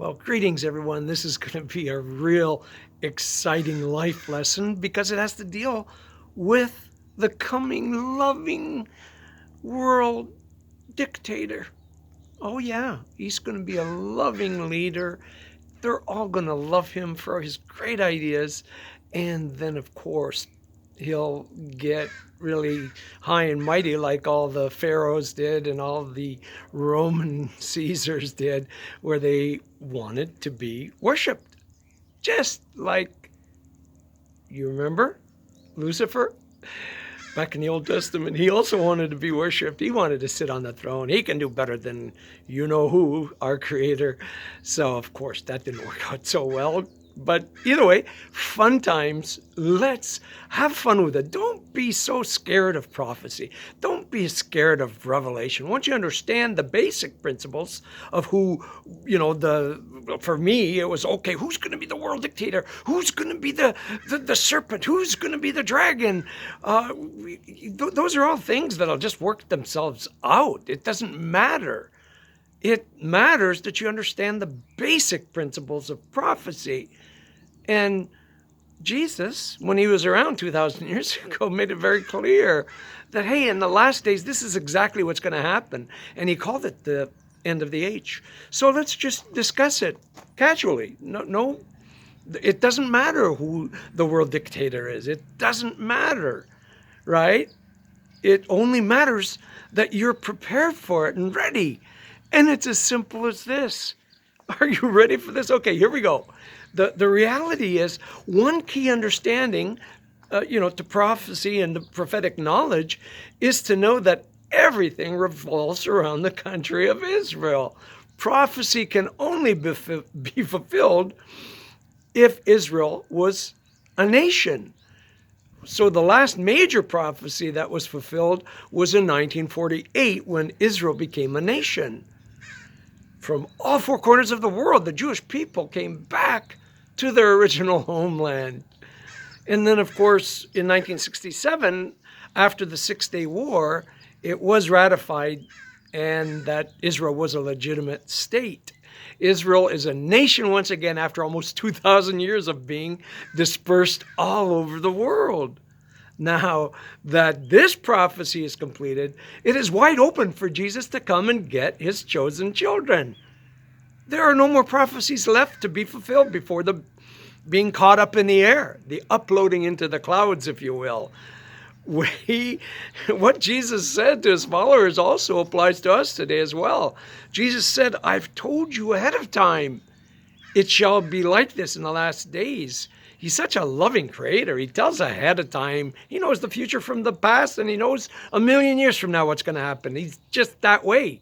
Well, greetings, everyone. This is going to be a real exciting life lesson because it has to deal with the coming loving world dictator. Oh, yeah, he's going to be a loving leader. They're all going to love him for his great ideas. And then, of course, he'll get really high and mighty like all the pharaohs did and all the Roman Caesars did, where they wanted to be worshipped. Just like, you remember Lucifer? Back in the Old Testament, he also wanted to be worshipped. He wanted to sit on the throne. He can do better than you know who, our creator. So, of course, that didn't work out so well. But either way, fun times. Let's have fun with it. Don't be so scared of prophecy. Don't be scared of revelation. Once you understand the basic principles of who, for me, it was, okay, who's going to be the world dictator? Who's going to be the serpent? Who's going to be the dragon? Those are all things that'll just work themselves out. It doesn't matter. It matters that you understand the basic principles of prophecy. And Jesus, when he was around 2,000 years ago, made it very clear that, hey, in the last days, this is exactly what's going to happen. And he called it the end of the age. So let's just discuss it casually. No, it doesn't matter who the world dictator is. It doesn't matter, right? It only matters that you're prepared for it and ready. And it's as simple as this. Are you ready for this? Okay, here we go. The reality is, one key understanding, to prophecy and the prophetic knowledge is to know that everything revolves around the country of Israel. Prophecy can only be fulfilled if Israel was a nation. So the last major prophecy that was fulfilled was in 1948 when Israel became a nation. From all four corners of the world, the Jewish people came back to their original homeland. And then, of course, in 1967, after the Six-Day War, it was ratified and that Israel was a legitimate state. Israel is a nation once again after almost 2,000 years of being dispersed all over the world. Now that this prophecy is completed, it is wide open for Jesus to come and get his chosen children. There are no more prophecies left to be fulfilled before the being caught up in the air, the uploading into the clouds, if you will. What Jesus said to his followers also applies to us today as well. Jesus said, I've told you ahead of time, it shall be like this in the last days. He's such a loving creator. He tells ahead of time. He knows the future from the past, and he knows a million years from now what's going to happen. He's just that way.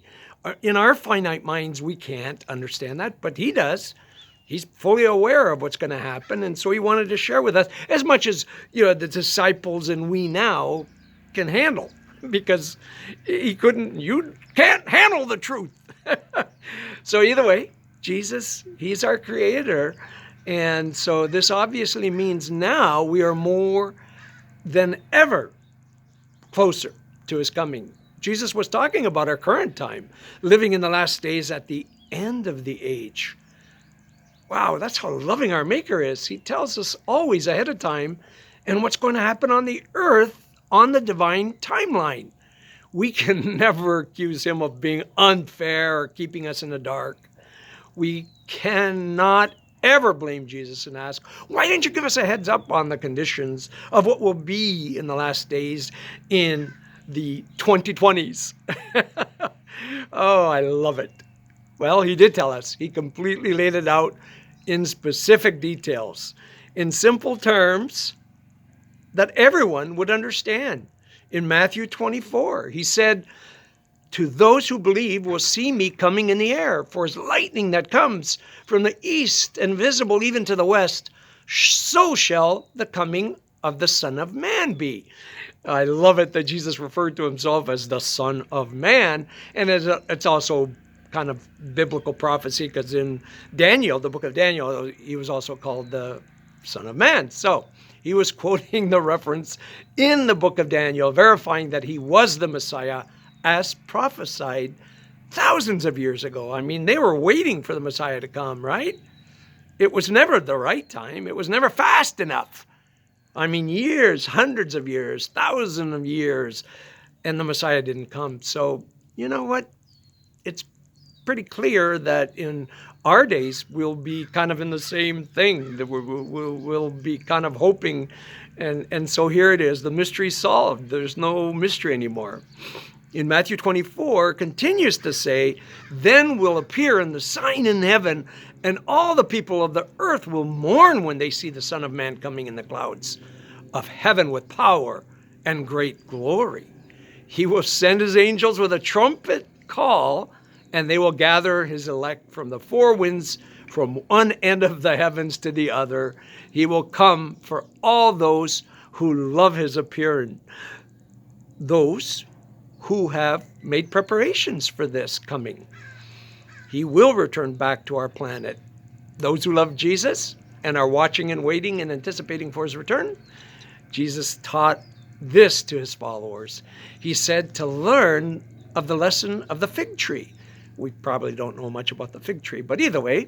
In our finite minds, we can't understand that, but he does. He's fully aware of what's going to happen, and so he wanted to share with us as much as the disciples and we now can handle, because you can't handle the truth. So either way, Jesus, he's our creator. And so this obviously means now we are more than ever closer to his coming. Jesus was talking about our current time, living in the last days at the end of the age. Wow, that's how loving our Maker is. He tells us always ahead of time and what's going to happen on the earth on the divine timeline. We can never accuse him of being unfair or keeping us in the dark. We cannot ever blame Jesus and ask, why didn't you give us a heads up on the conditions of what will be in the last days in the 2020s? Oh, I love it. Well, he did tell us. He completely laid it out in specific details, in simple terms that everyone would understand. In Matthew 24, he said, to those who believe will see me coming in the air, for as lightning that comes from the east and visible even to the west, so shall the coming of the Son of Man be. I love it that Jesus referred to himself as the Son of Man, and it's also kind of biblical prophecy, because in Daniel, the book of Daniel, he was also called the Son of Man. So he was quoting the reference in the book of Daniel, verifying that he was the Messiah as prophesied thousands of years ago. I mean, they were waiting for the Messiah to come, right? It was never the right time. It was never fast enough. I mean, years, hundreds of years, thousands of years, and the Messiah didn't come. So, you know what? It's pretty clear that in our days, we'll be kind of in the same thing, that we'll be kind of hoping. And so here it is, the mystery solved. There's no mystery anymore. In Matthew 24, continues to say, then will appear in the sign in heaven, and all the people of the earth will mourn when they see the Son of Man coming in the clouds of heaven with power and great glory. He will send his angels with a trumpet call, and they will gather his elect from the four winds, from one end of the heavens to the other. He will come for all those who love his appearing, those who have made preparations for this coming. He will return back to our planet. Those who love Jesus and are watching and waiting and anticipating for his return, Jesus taught this to his followers. He said to learn of the lesson of the fig tree. We probably don't know much about the fig tree, but either way,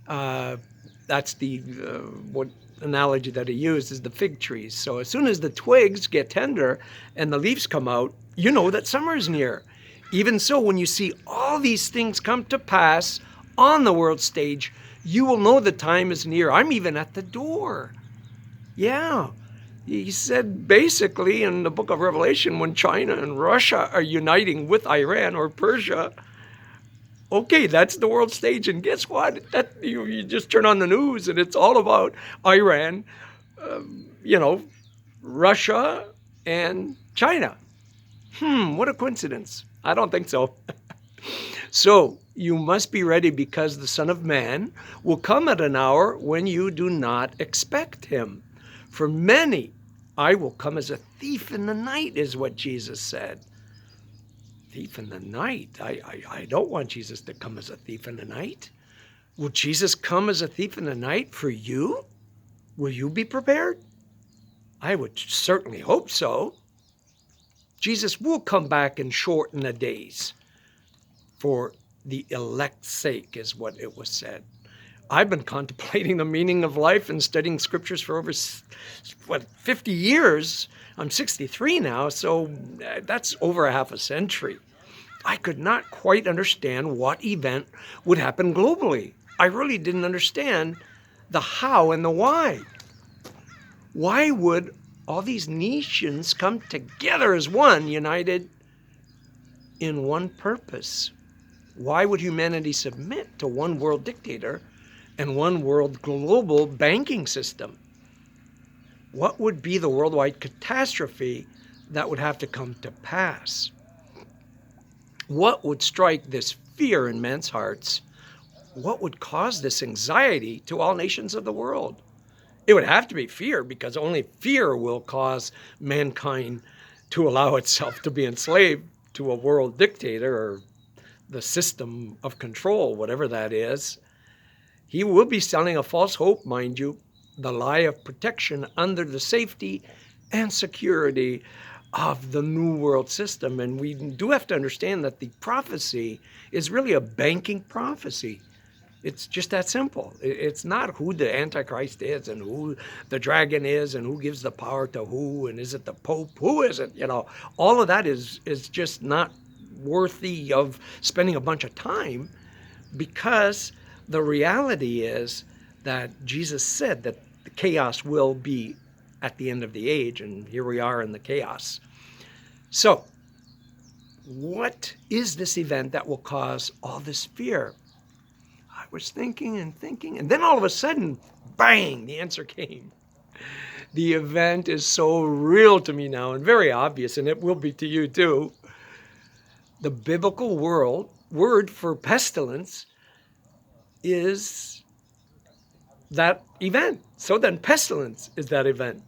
that's the what analogy that he used is the fig trees. So as soon as the twigs get tender and the leaves come out, you know that summer is near. Even so, when you see all these things come to pass on the world stage, you will know the time is near. I'm even at the door. Yeah. He said basically in the book of Revelation, when China and Russia are uniting with Iran or Persia, okay, that's the world stage. And guess what? That you just turn on the news and it's all about Iran, Russia and China. What a coincidence. I don't think so. So you must be ready, because the Son of Man will come at an hour when you do not expect him. For many, I will come as a thief in the night, is what Jesus said. Thief in the night? I don't want Jesus to come as a thief in the night. Will Jesus come as a thief in the night for you? Will you be prepared? I would certainly hope so. Jesus will come back and shorten the days for the elect's sake, is what it was said. I've been contemplating the meaning of life and studying scriptures for over 50 years. I'm 63 now, so that's over a half a century. I could not quite understand what event would happen globally. I really didn't understand the how and the why. Why would all these nations come together as one, united in one purpose? Why would humanity submit to one world dictator and one world global banking system? What would be the worldwide catastrophe that would have to come to pass? What would strike this fear in men's hearts? What would cause this anxiety to all nations of the world? It would have to be fear, because only fear will cause mankind to allow itself to be enslaved to a world dictator or the system of control, whatever that is. He will be selling a false hope, mind you, the lie of protection under the safety and security of the new world system. And we do have to understand that the prophecy is really a banking prophecy. It's just that simple. It's not who the Antichrist is and who the dragon is and who gives the power to who, and is it the Pope? Who is it? All of that is just not worthy of spending a bunch of time, because the reality is that Jesus said that the chaos will be at the end of the age, and here we are in the chaos. So, what is this event that will cause all this fear? I was thinking, and then all of a sudden, bang, the answer came. The event is so real to me now and very obvious, and it will be to you too. The biblical word for pestilence is that event. So then pestilence is that event.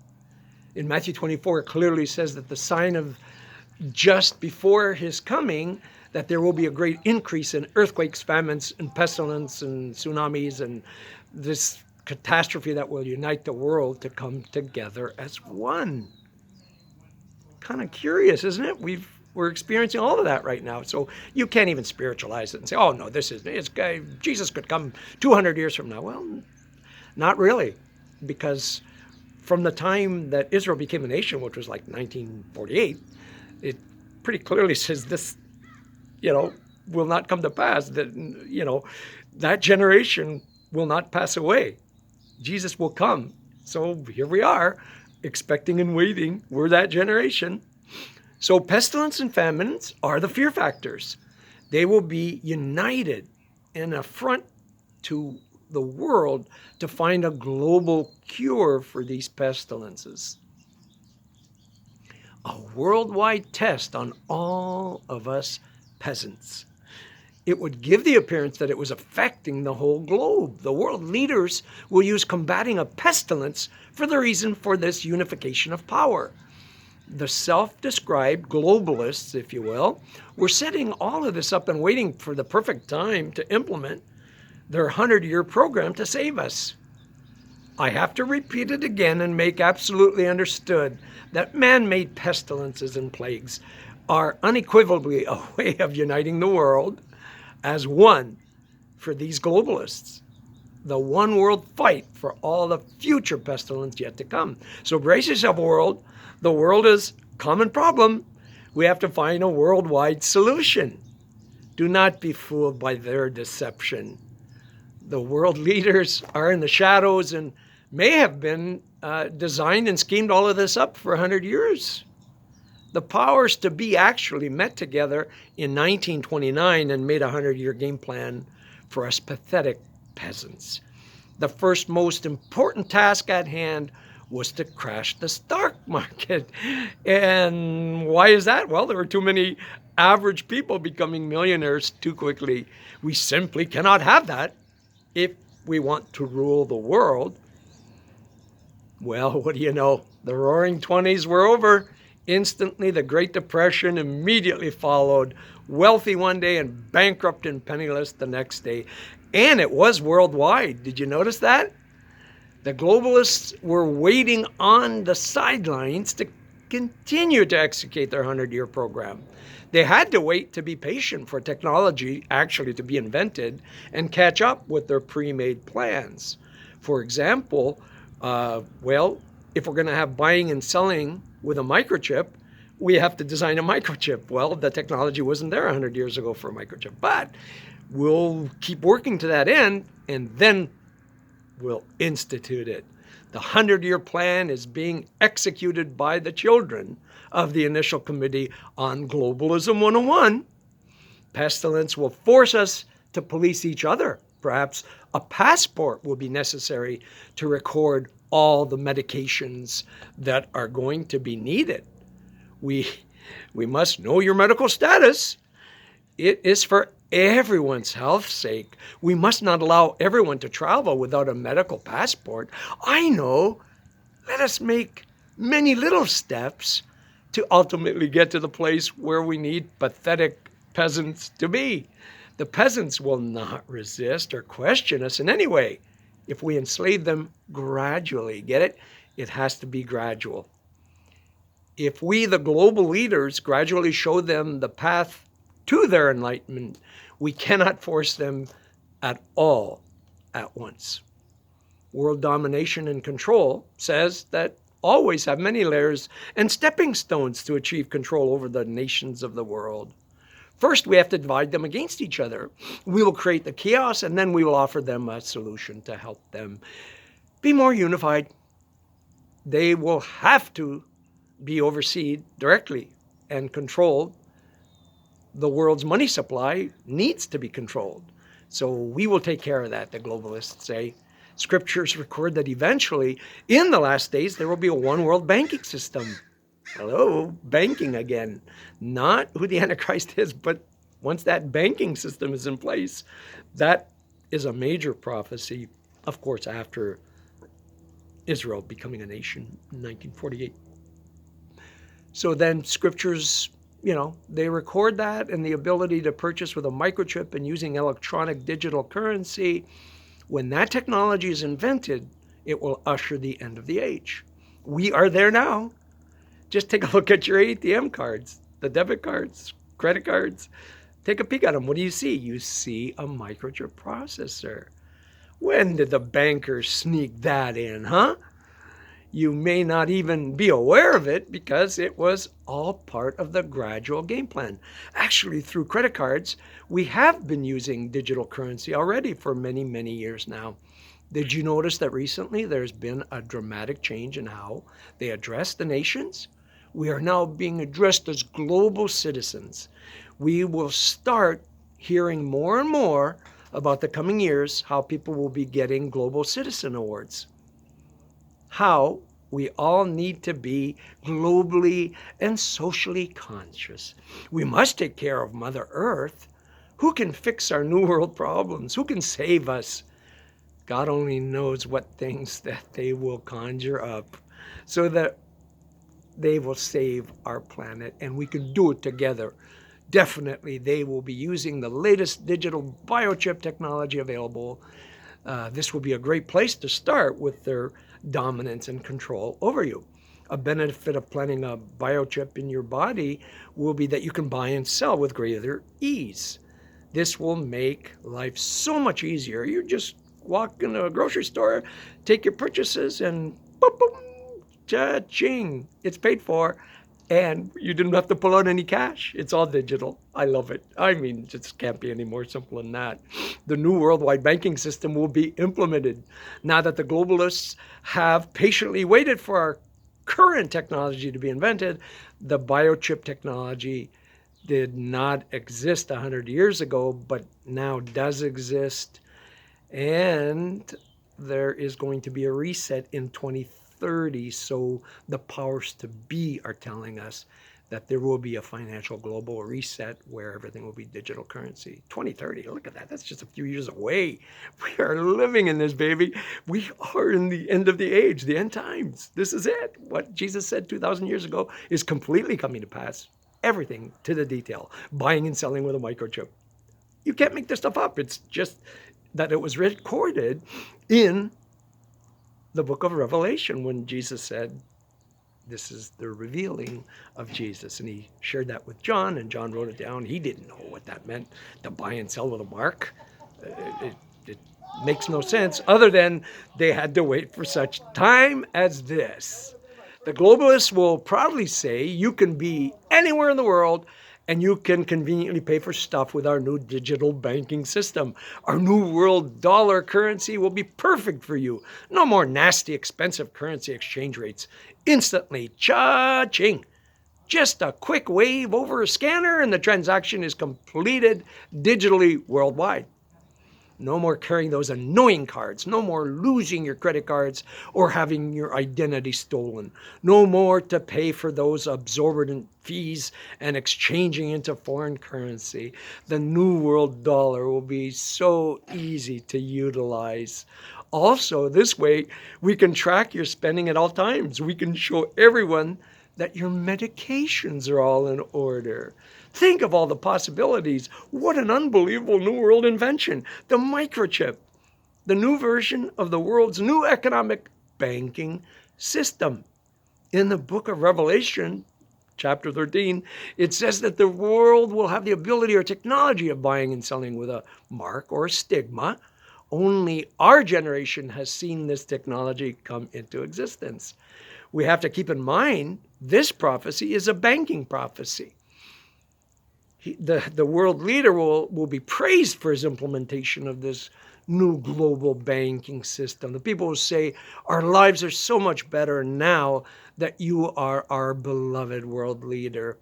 In Matthew 24, it clearly says that the sign of just before his coming, that there will be a great increase in earthquakes, famines, and pestilence, and tsunamis, and this catastrophe that will unite the world to come together as one. Kind of curious, isn't it? We're We're experiencing all of that right now. So you can't even spiritualize it and say, oh, no, Jesus could come 200 years from now. Well, not really, because from the time that Israel became a nation, which was like 1948, it pretty clearly says this, will not come to pass. That, that generation will not pass away. Jesus will come. So here we are, expecting and waiting. We're that generation. So pestilence and famines are the fear factors. They will be united in a front to the world to find a global cure for these pestilences. A worldwide test on all of us peasants. It would give the appearance that it was affecting the whole globe. The world leaders will use combating a pestilence for the reason for this unification of power. The self-described globalists, if you will, were setting all of this up and waiting for the perfect time to implement their 100-year program to save us. I have to repeat it again and make absolutely understood that man-made pestilences and plagues are unequivocally a way of uniting the world as one for these globalists. The one world fight for all the future pestilence yet to come. So brace yourself, world. The world is a common problem. We have to find a worldwide solution. Do not be fooled by their deception. The world leaders are in the shadows and may have been designed and schemed all of this up for 100 years. The powers to be actually met together in 1929 and made a 100-year game plan for us pathetic peasants. The first most important task at hand was to crash the stock market. And why is that? Well, there were too many average people becoming millionaires too quickly. We simply cannot have that if we want to rule the world. Well, what do you know? The Roaring '20s were over. Instantly, the Great Depression immediately followed. Wealthy one day and bankrupt and penniless the next day. And it was worldwide. Did you notice that? The globalists were waiting on the sidelines to continue to execute their 100-year program. They had to wait to be patient for technology actually to be invented and catch up with their pre-made plans. For example, if we're going to have buying and selling with a microchip, we have to design a microchip. Well, the technology wasn't there 100 years ago for a microchip, but we'll keep working to that end, and then we'll institute it. The 100-year plan is being executed by the children of the initial committee on Globalism 101. Pestilence will force us to police each other. Perhaps a passport will be necessary to record all the medications that are going to be needed. We must know your medical status. It is for everyone's health's sake. We must not allow everyone to travel without a medical passport. I know. Let us make many little steps to ultimately get to the place where we need pathetic peasants to be. The peasants will not resist or question us in any way if we enslave them gradually. Get it? It has to be gradual. If we, the global leaders, gradually show them the path to their enlightenment, we cannot force them at all at once. World domination and control says that always have many layers and stepping stones to achieve control over the nations of the world. First, we have to divide them against each other. We will create the chaos, and then we will offer them a solution to help them be more unified. They will have to be overseen directly and controlled. The world's money supply needs to be controlled. So we will take care of that, the globalists say. Scriptures record that eventually, in the last days, there will be a one world banking system. Hello, banking again. Not who the Antichrist is, but once that banking system is in place, that is a major prophecy, of course, after Israel becoming a nation in 1948. So then scriptures, they record that and the ability to purchase with a microchip and using electronic digital currency. When that technology is invented, it will usher the end of the age. We are there now. Just take a look at your ATM cards. the debit cards, credit cards. Take a peek at them. What do you see? You see a microchip processor. When did the bankers sneak that in, huh? You may not even be aware of it because it was all part of the gradual game plan. Actually, through credit cards, we have been using digital currency already for many, many years now. Did you notice that recently there's been a dramatic change in how they address the nations? We are now being addressed as global citizens. We will start hearing more and more about the coming years how people will be getting global citizen awards. How we all need to be globally and socially conscious. We must take care of Mother Earth. Who can fix our new world problems? Who can save us? God only knows what things that they will conjure up so that they will save our planet and we can do it together. Definitely, they will be using the latest digital biochip technology available. This will be a great place to start with their dominance and control over you. A benefit of planting a biochip in your body will be that you can buy and sell with greater ease. This will make life so much easier. You just walk into a grocery store, take your purchases, and boom, boom, cha-ching, it's paid for. And you didn't have to pull out any cash. It's all digital. I love it. I mean, it just can't be any more simple than that. The new worldwide banking system will be implemented. Now that the globalists have patiently waited for our current technology to be invented, the biochip technology did not exist 100 years ago, but now does exist. And there is going to be a reset in 2030. So the powers to be are telling us that there will be a financial global reset where everything will be digital currency. 2030, look at that. That's just a few years away. We are living in this, baby. We are in the end of the age, the end times. This is it. What Jesus said 2,000 years ago is completely coming to pass. Everything to the detail. Buying and selling with a microchip. You can't make this stuff up. It's just that it was recorded in the book of Revelation when Jesus said, this is the revealing of Jesus. And he shared that with John, and John wrote it down. He didn't know what that meant, to buy and sell with a mark. It makes no sense other than they had to wait for such time as this. The globalists will proudly say you can be anywhere in the world and you can conveniently pay for stuff with our new digital banking system. Our new world dollar currency will be perfect for you. No more nasty, expensive currency exchange rates. Instantly, cha-ching. Just a quick wave over a scanner and the transaction is completed digitally worldwide. No more carrying those annoying cards. No more losing your credit cards or having your identity stolen. No more to pay for those absorbent fees and exchanging into foreign currency. The new world dollar will be so easy to utilize. Also, this way, we can track your spending at all times. We can show everyone that your medications are all in order. Think of all the possibilities. What an unbelievable new world invention. The microchip, the new version of the world's new economic banking system. In the book of Revelation, chapter 13, it says that the world will have the ability or technology of buying and selling with a mark or a stigma. Only our generation has seen this technology come into existence. We have to keep in mind this prophecy is a banking prophecy. The world leader will be praised for his implementation of this new global banking system. The people will say, our lives are so much better now that you are our beloved world leader.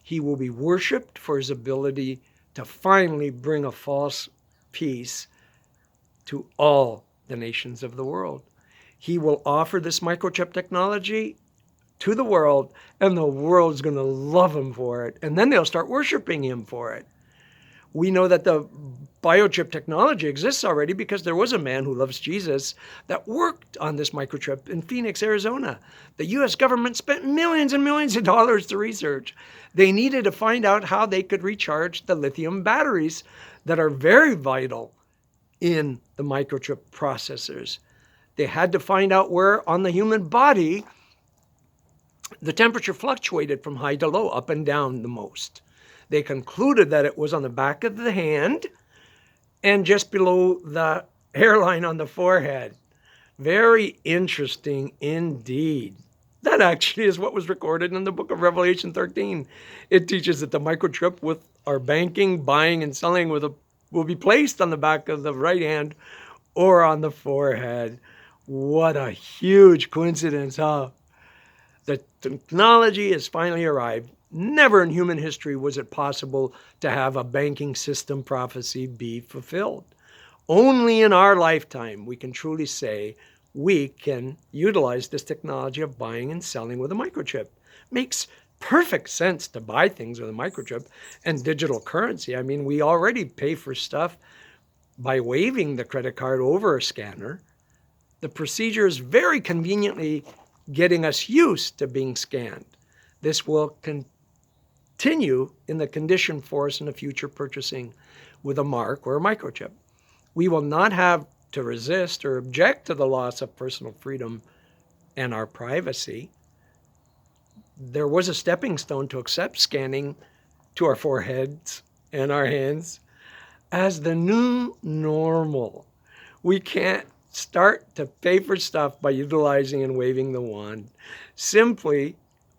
He will be worshipped for his ability to finally bring a false peace to all the nations of the world. He will offer this microchip technology to the world, and the world's going to love him for it. And then they'll start worshiping him for it. We know that the biochip technology exists already because there was a man who loves Jesus that worked on this microchip in Phoenix, Arizona. The U.S. government spent millions and millions of dollars to research. They needed to find out how they could recharge the lithium batteries that are very vital in the microchip processors. They had to find out where on the human body The temperature fluctuated from high to low, up and down the most. They concluded that it was on the back of the hand and just below the hairline on the forehead. Very interesting indeed. That actually is what was recorded in the book of Revelation 13. It teaches that the microchip with our banking, buying, and selling will be placed on the back of the right hand or on the forehead. What a huge coincidence, huh? The technology has finally arrived. Never in human history was it possible to have a banking system prophecy be fulfilled. Only in our lifetime we can truly say we can utilize this technology of buying and selling with a microchip. Makes perfect sense to buy things with a microchip and digital currency. I mean, we already pay for stuff by waving the credit card over a scanner. The procedure is very conveniently getting us used to being scanned. This will continue in the condition for us in the future purchasing with a mark or a microchip. We will not have to resist or object to the loss of personal freedom and our privacy. There was a stepping stone to accept scanning to our foreheads and our hands as the new normal. We can't start to pay for stuff by utilizing and waving the wand. Simply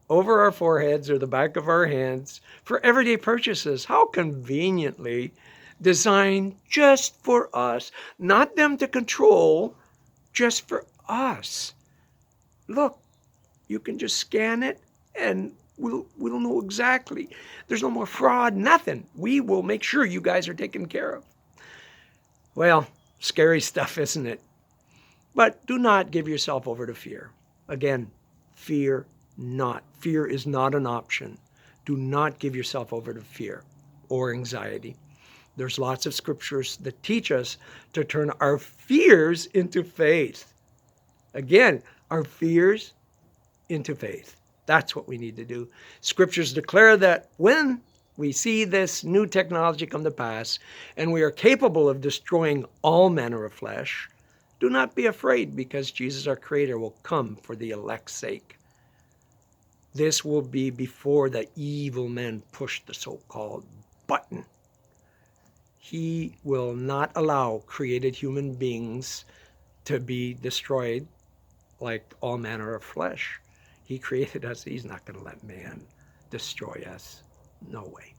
over our foreheads or the back of our hands for everyday purchases. How conveniently designed just for us, not them to control, just for us. Look, you can just scan it and we'll know exactly. There's no more fraud, nothing. We will make sure you guys are taken care of. Well, scary stuff, isn't it? But do not give yourself over to fear. Again, fear not. Fear is not an option. Do not give yourself over to fear or anxiety. There's lots of scriptures that teach us to turn our fears into faith. Again, our fears into faith. That's what we need to do. Scriptures declare that when we see this new technology come to pass and we are capable of destroying all manner of flesh, do not be afraid, because Jesus, our Creator, will come for the elect's sake. This will be before the evil men push the so-called button. He will not allow created human beings to be destroyed like all manner of flesh. He created us. He's not going to let man destroy us. No way.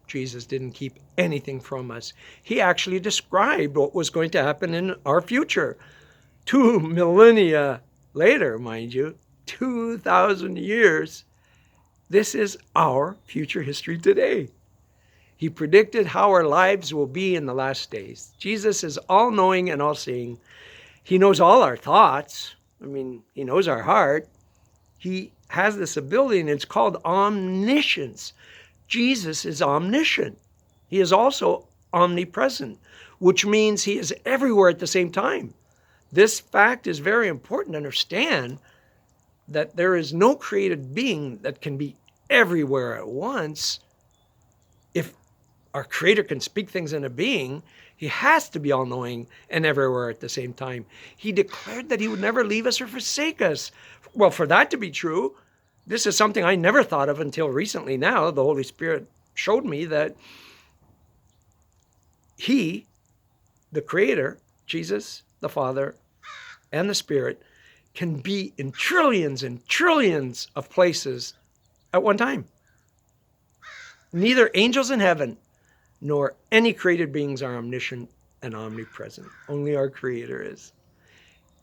Jesus didn't keep anything from us. He actually described what was going to happen in our future. 2 millennia later, mind you, 2,000 years. This is our future history today. He predicted how our lives will be in the last days. Jesus is all-knowing and all-seeing. He knows all our thoughts. I mean, he knows our heart. He has this ability, and it's called omniscience. Jesus is omniscient. He is also omnipresent, which means he is everywhere at the same time. This fact is very important to understand, that there is no created being that can be everywhere at once. If our Creator can speak things into being, he has to be all-knowing and everywhere at the same time. He declared that he would never leave us or forsake us. Well, for that to be true, this is something I never thought of until recently. Now, the Holy Spirit showed me that he, the Creator, Jesus, the Father, and the Spirit, can be in trillions and trillions of places at one time. Neither angels in heaven nor any created beings are omniscient and omnipresent. Only our Creator is.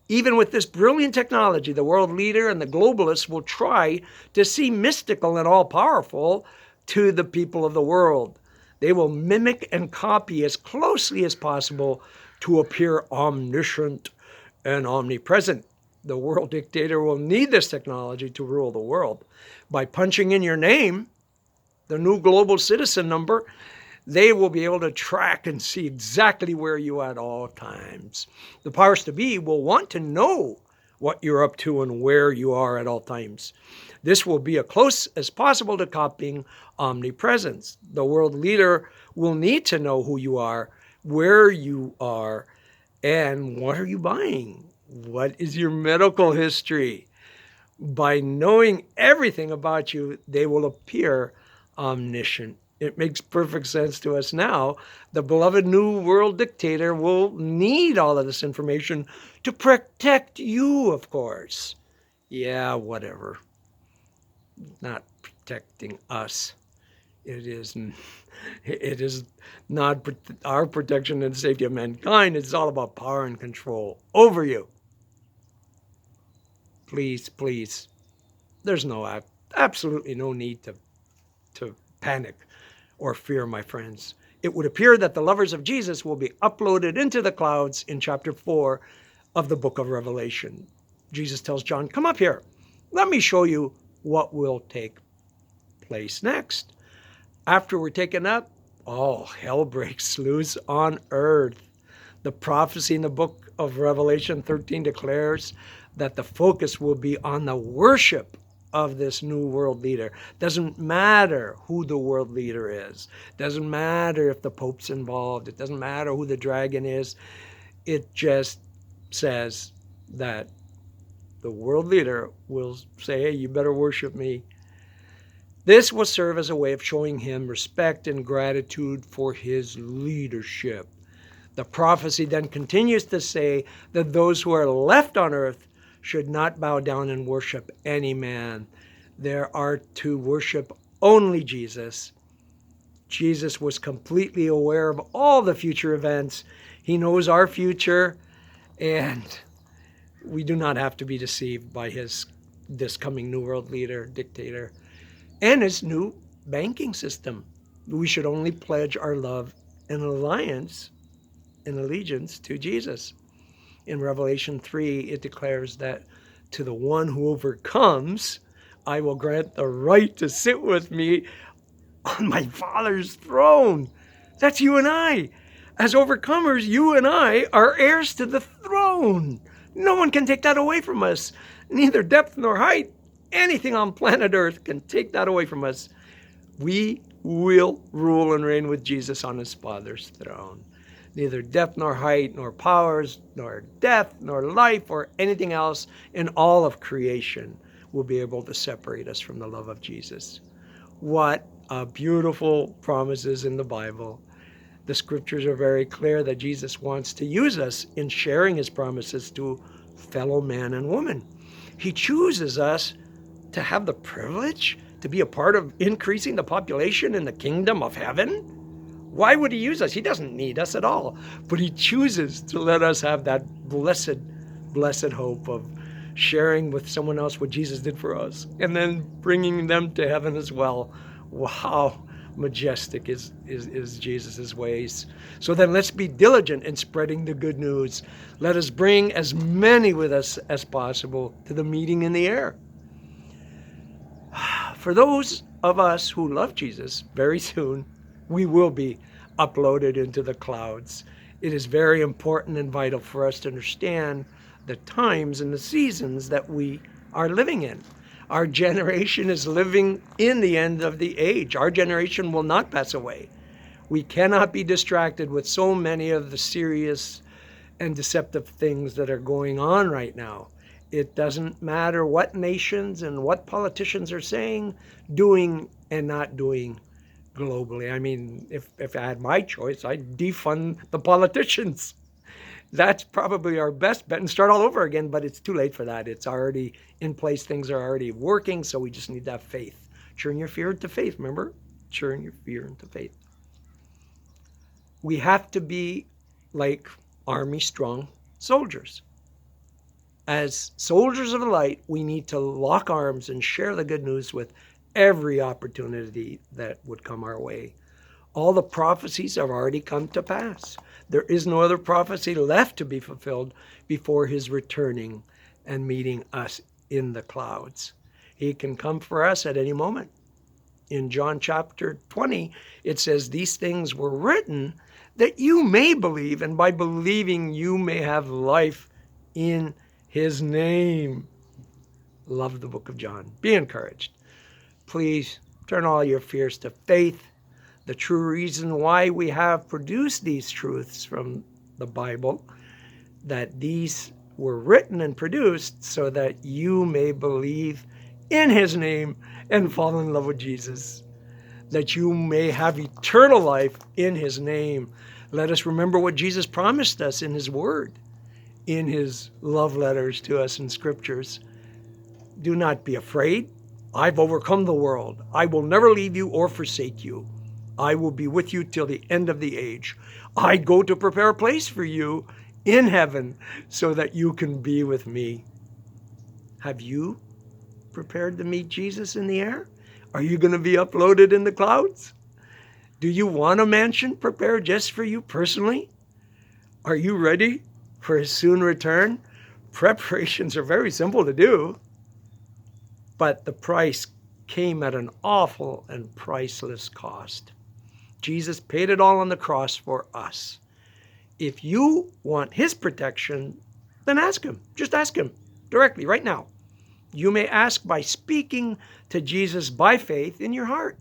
Even with this brilliant technology, the world leader and the globalists will try to seem mystical and all-powerful to the people of the world. They will mimic and copy as closely as possible to appear omniscient and omnipresent. The world dictator will need this technology to rule the world. By punching in your name, the new global citizen number, they will be able to track and see exactly where you are at all times. The powers to be will want to know what you're up to and where you are at all times. This will be as close as possible to copying omnipresence. The world leader will need to know who you are, where you are, and what are you buying? What is your medical history? By knowing everything about you, they will appear omniscient. It makes perfect sense to us now. The beloved New World Dictator will need all of this information to protect you, of course. Yeah, whatever. Not protecting us. It is not our protection and safety of mankind. It's all about power and control over you. Please, please. There's absolutely no need to panic or fear, my friends. It would appear that the lovers of Jesus will be uploaded into the clouds in chapter 4 of the book of Revelation. Jesus tells John, come up here. Let me show you what will take place next. After we're taken up, all hell breaks loose on earth. The prophecy in the book of Revelation 13 declares that the focus will be on the worship of this new world leader. Doesn't matter who the world leader is. Doesn't matter if the Pope's involved. It doesn't matter who the dragon is. It just says that the world leader will say, hey, you better worship me. This will serve as a way of showing him respect and gratitude for his leadership. The prophecy then continues to say that those who are left on earth should not bow down and worship any man. They are to worship only Jesus. Jesus was completely aware of all the future events. He knows our future, and we do not have to be deceived by this coming new world leader, dictator, and his new banking system. We should only pledge our love and allegiance to Jesus. In Revelation 3, it declares that to the one who overcomes, I will grant the right to sit with me on my Father's throne. That's you and I. As overcomers, you and I are heirs to the throne. No one can take that away from us. Neither depth nor height, anything on planet Earth can take that away from us. We will rule and reign with Jesus on his Father's throne. Neither depth nor height, nor powers, nor death, nor life, or anything else in all of creation will be able to separate us from the love of Jesus. What a beautiful promises in the Bible. The scriptures are very clear that Jesus wants to use us in sharing his promises to fellow man and woman. He chooses us to have the privilege to be a part of increasing the population in the kingdom of heaven. Why would he use us? He doesn't need us at all. But he chooses to let us have that blessed hope of sharing with someone else what Jesus did for us and then bringing them to heaven as well. Wow, majestic is Jesus' ways. So then let's be diligent in spreading the good news. Let us bring as many with us as possible to the meeting in the air. For those of us who love Jesus, very soon we will be uploaded into the clouds. It is very important and vital for us to understand the times and the seasons that we are living in. Our generation is living in the end of the age. Our generation will not pass away. We cannot be distracted with so many of the serious and deceptive things that are going on right now. It doesn't matter what nations and what politicians are saying, doing, and not doing globally. I mean, if I had my choice, I'd defund the politicians. That's probably our best bet and start all over again, but it's too late for that. It's already in place. Things are already working, so we just need to have faith. Turn your fear into faith, remember? Turn your fear into faith. We have to be like army-strong soldiers. As soldiers of the light, we need to lock arms and share the good news with every opportunity that would come our way. All the prophecies have already come to pass. There is no other prophecy left to be fulfilled before his returning and meeting us in the clouds. He can come for us at any moment. In John chapter 20, it says, these things were written that you may believe, and by believing you may have life in his name. Love the book of John. Be encouraged. Please turn all your fears to faith. The true reason why we have produced these truths from the Bible, that these were written and produced so that you may believe in his name and fall in love with Jesus, that you may have eternal life in his name. Let us remember what Jesus promised us in his word, in his love letters to us in scriptures. Do not be afraid. I've overcome the world. I will never leave you or forsake you. I will be with you till the end of the age. I go to prepare a place for you in heaven so that you can be with me. Have you prepared to meet Jesus in the air? Are you going to be uploaded in the clouds? Do you want a mansion prepared just for you personally? Are you ready for his soon return? Preparations are very simple to do, but the price came at an awful and priceless cost. Jesus paid it all on the cross for us. If you want his protection, then ask him. Just ask him directly right now. You may ask by speaking to Jesus by faith in your heart.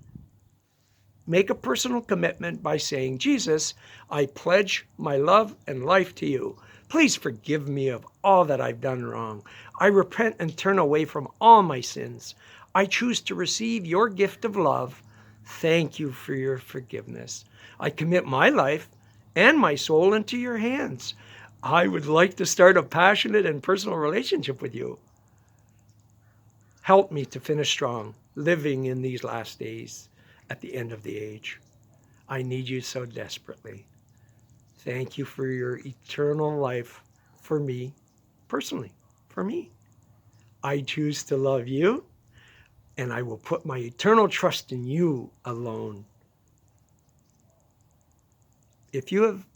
Make a personal commitment by saying, Jesus, I pledge my love and life to you. Please forgive me of all that I've done wrong. I repent and turn away from all my sins. I choose to receive your gift of love. Thank you for your forgiveness. I commit my life and my soul into your hands. I would like to start a passionate and personal relationship with you. Help me to finish strong, living in these last days at the end of the age. I need you so desperately. Thank you for your eternal life for me, personally, for me. I choose to love you, and I will put my eternal trust in you alone. If you have